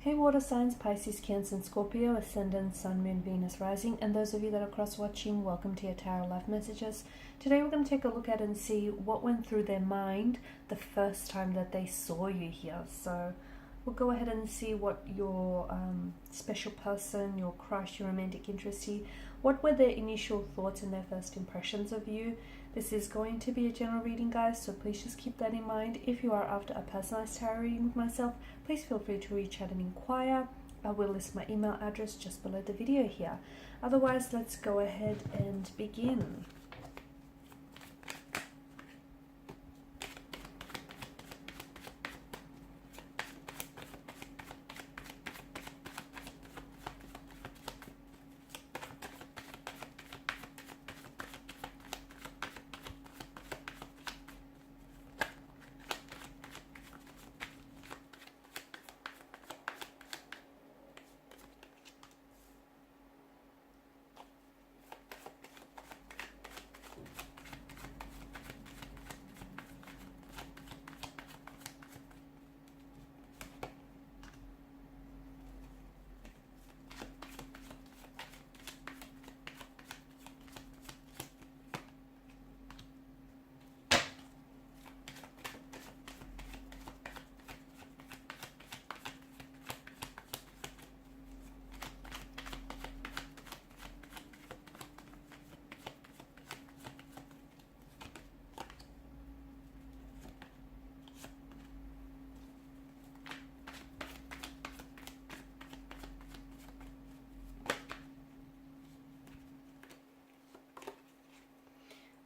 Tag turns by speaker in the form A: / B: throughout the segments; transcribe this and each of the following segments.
A: Hey water signs, Pisces, Cancer and Scorpio, Ascendant, Sun, Moon, Venus, Rising, and those of you that are cross-watching, welcome to your Tarot Life Messages. Today we're going to take a look at and see what went through their mind the first time that they saw you here. So we'll go ahead and see what your special person, your crush, your romantic interest, what were their initial thoughts and their first impressions of you. This is going to be a general reading, guys, so please just keep that in mind. If you are after a personalized tarot reading with myself, please feel free to reach out and inquire. I will list my email address just below the video here. Otherwise, let's go ahead and begin.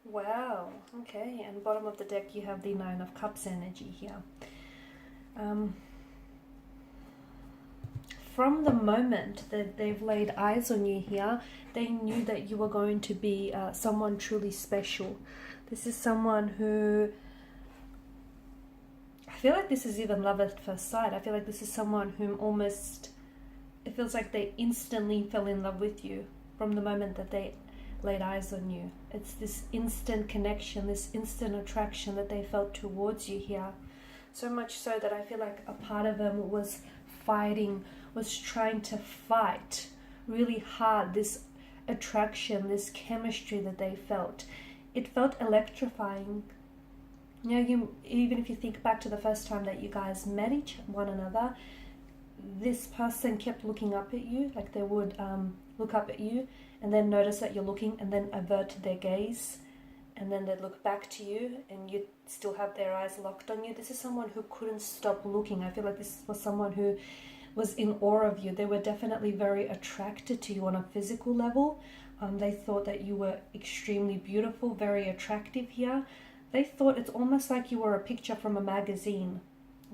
A: Wow, okay, and bottom of the deck you have the Nine of Cups energy here. From the moment that they've laid eyes on you here, they knew that you were going to be someone truly special. This is someone who, I feel like this is even love at first sight. I feel like this is someone whom almost, it feels like they instantly fell in love with you from the moment that they laid eyes on you. It's this instant connection, this instant attraction that they felt towards you here. So much so that I feel like a part of them was fighting, was trying to fight really hard this attraction, this chemistry that they felt. It felt electrifying. You know, even if you think back to the first time that you guys met one another, this person kept looking up at you, like they would look up at you and then notice that you're looking and then avert their gaze, and then they'd look back to you and you'd still have their eyes locked on you. This is someone who couldn't stop looking. I feel like this was someone who was in awe of you. They were definitely very attracted to you on a physical level. They thought that you were extremely beautiful, very attractive here. They thought it's almost like you were a picture from a magazine.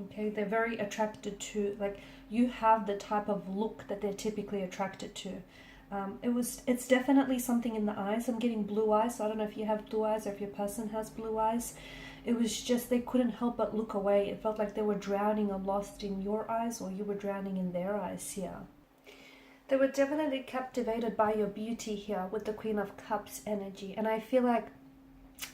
A: Okay, they're very attracted to, like, you have the type of look that they're typically attracted to. It's definitely something in the eyes. I'm getting blue eyes, so I don't know if you have blue eyes or if your person has blue eyes. It was just, they couldn't help but look away. It felt like they were drowning or lost in your eyes, or you were drowning in their eyes here. They were definitely captivated by your beauty here with the Queen of Cups energy. And I feel like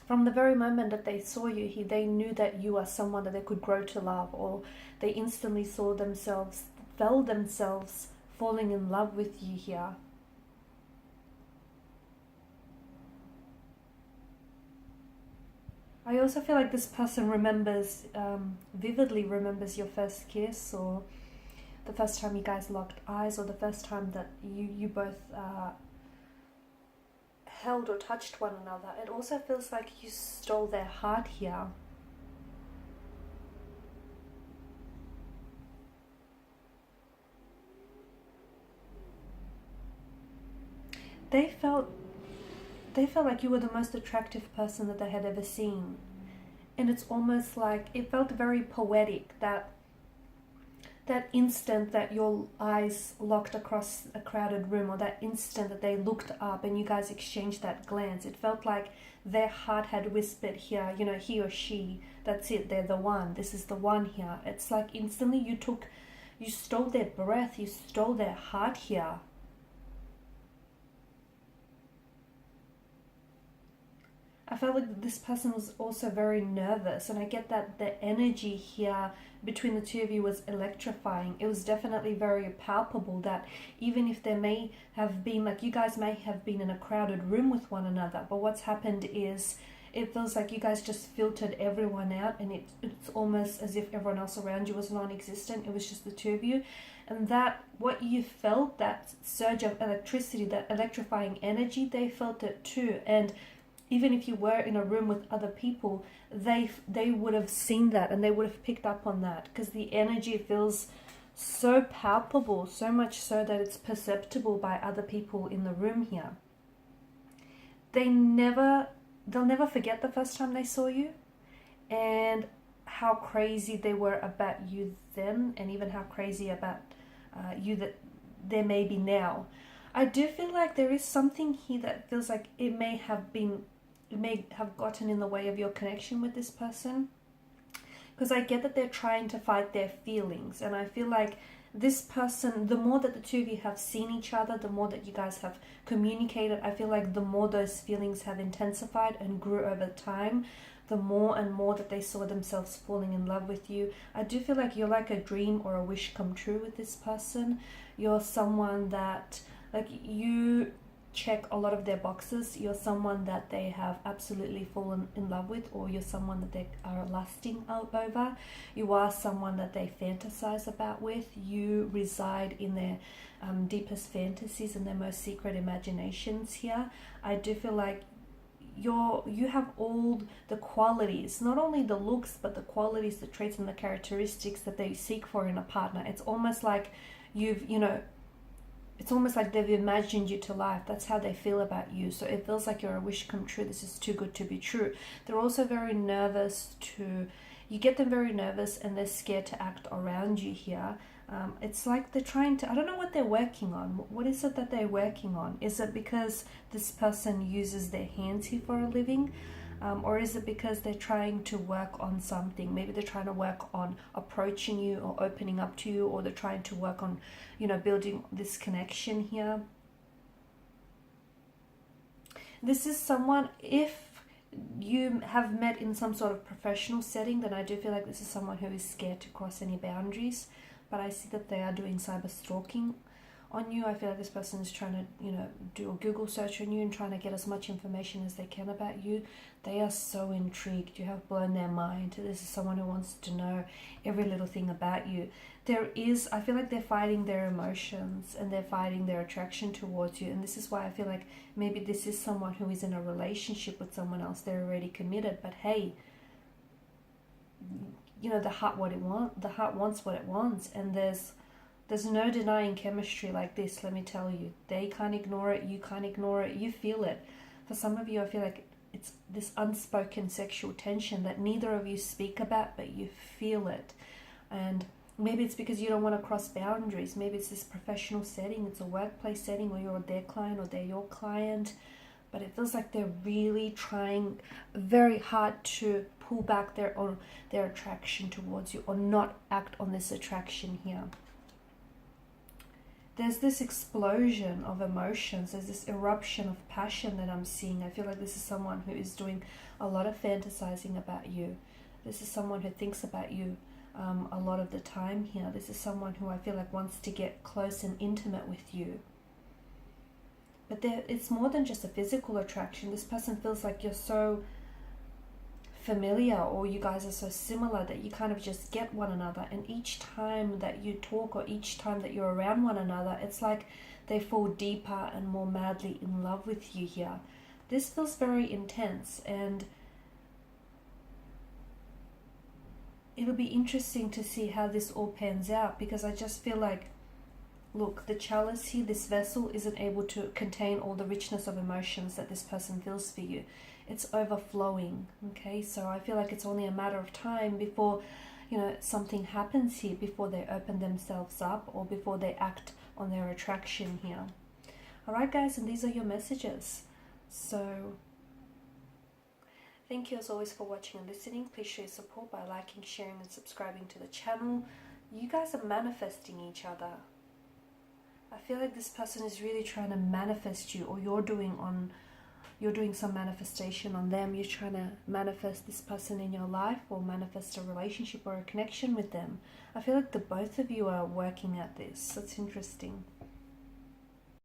A: from the very moment that they saw you here, they knew that you are someone that they could grow to love, or they instantly felt themselves falling in love with you here. I also feel like this person vividly remembers your first kiss, or the first time you guys locked eyes, or the first time that you both held or touched one another. It also feels like you stole their heart here. They felt like you were the most attractive person that they had ever seen. And it's almost like, it felt very poetic, that instant that your eyes locked across a crowded room, or that instant that they looked up and you guys exchanged that glance. It felt like their heart had whispered here, you know, he or she, that's it, they're the one, this is the one here. It's like instantly you stole their breath, you stole their heart here. I felt like this person was also very nervous, and I get that the energy here between the two of you was electrifying. It was definitely very palpable that even if there may have been, like, you guys may have been in a crowded room with one another, but what's happened is it feels like you guys just filtered everyone out, and it's almost as if everyone else around you was non-existent. It was just the two of you. And that, what you felt, that surge of electricity, that electrifying energy, they felt it too. And even if you were in a room with other people, they would have seen that, and they would have picked up on that, because the energy feels so palpable, so much so that it's perceptible by other people in the room here. They'll never forget the first time they saw you, and how crazy they were about you then, and even how crazy about you that there may be now. I do feel like there is something here that feels like it may have gotten in the way of your connection with this person, because I get that they're trying to fight their feelings, and I feel like this person, the more that the two of you have seen each other, the more that you guys have communicated, I feel like the more those feelings have intensified and grew over time, the more and more that they saw themselves falling in love with you. I do feel like you're like a dream or a wish come true with this person. You're someone that, like, you check a lot of their boxes. You're someone that they have absolutely fallen in love with, or you're someone that they are lusting over. You are someone that they fantasize about with. You reside in their deepest fantasies and their most secret imaginations here. I do feel like you have all the qualities, not only the looks, but the qualities, the traits and the characteristics that they seek for in a partner. It's almost like it's almost like they've imagined you to life. That's how they feel about you. So it feels like you're a wish come true. This is too good to be true. They're also very nervous you get them very nervous, and they're scared to act around you here. It's like they're trying to, I don't know what they're working on. What is it that they're working on? Is it because this person uses their hands here for a living? Or is it because they're trying to work on something? Maybe they're trying to work on approaching you or opening up to you, or they're trying to work on, building this connection here. This is someone, if you have met in some sort of professional setting, then I do feel like this is someone who is scared to cross any boundaries. But I see that they are doing cyber stalking on you. I feel like this person is trying to, do a Google search on you and trying to get as much information as they can about you. They are so intrigued. You have blown their mind. This is someone who wants to know every little thing about you. I feel like they're fighting their emotions, and they're fighting their attraction towards you. And this is why I feel like maybe this is someone who is in a relationship with someone else. They're already committed, but hey, the heart wants what it wants, and there's no denying chemistry like this. Let me tell you, they can't ignore it, you can't ignore it, you feel it. For some of you, I feel like it's this unspoken sexual tension that neither of you speak about, but you feel it. And maybe it's because you don't want to cross boundaries. Maybe it's this professional setting, it's a workplace setting where you're their client or they're your client, but it feels like they're really trying very hard to pull back their attraction towards you, or not act on this attraction here. There's this explosion of emotions. There's this eruption of passion that I'm seeing. I feel like this is someone who is doing a lot of fantasizing about you. This is someone who thinks about you a lot of the time here. This is someone who I feel like wants to get close and intimate with you. But it's more than just a physical attraction. This person feels like you're so familiar, or you guys are so similar that you kind of just get one another, and each time that you talk, or each time that you're around one another, it's like they fall deeper and more madly in love with you here. This feels very intense, and it'll be interesting to see how this all pans out, because I just feel like, look, the chalice here, this vessel, isn't able to contain all the richness of emotions that this person feels for you. It's overflowing, okay? So I feel like it's only a matter of time before, something happens here, before they open themselves up, or before they act on their attraction here. All right, guys, and these are your messages. So thank you as always for watching and listening. Please show your support by liking, sharing, and subscribing to the channel. You guys are manifesting each other. I feel like this person is really trying to manifest you, or you're doing on you're doing some manifestation on them. You're trying to manifest this person in your life or manifest a relationship or a connection with them. I feel like the both of you are working at this. That's interesting.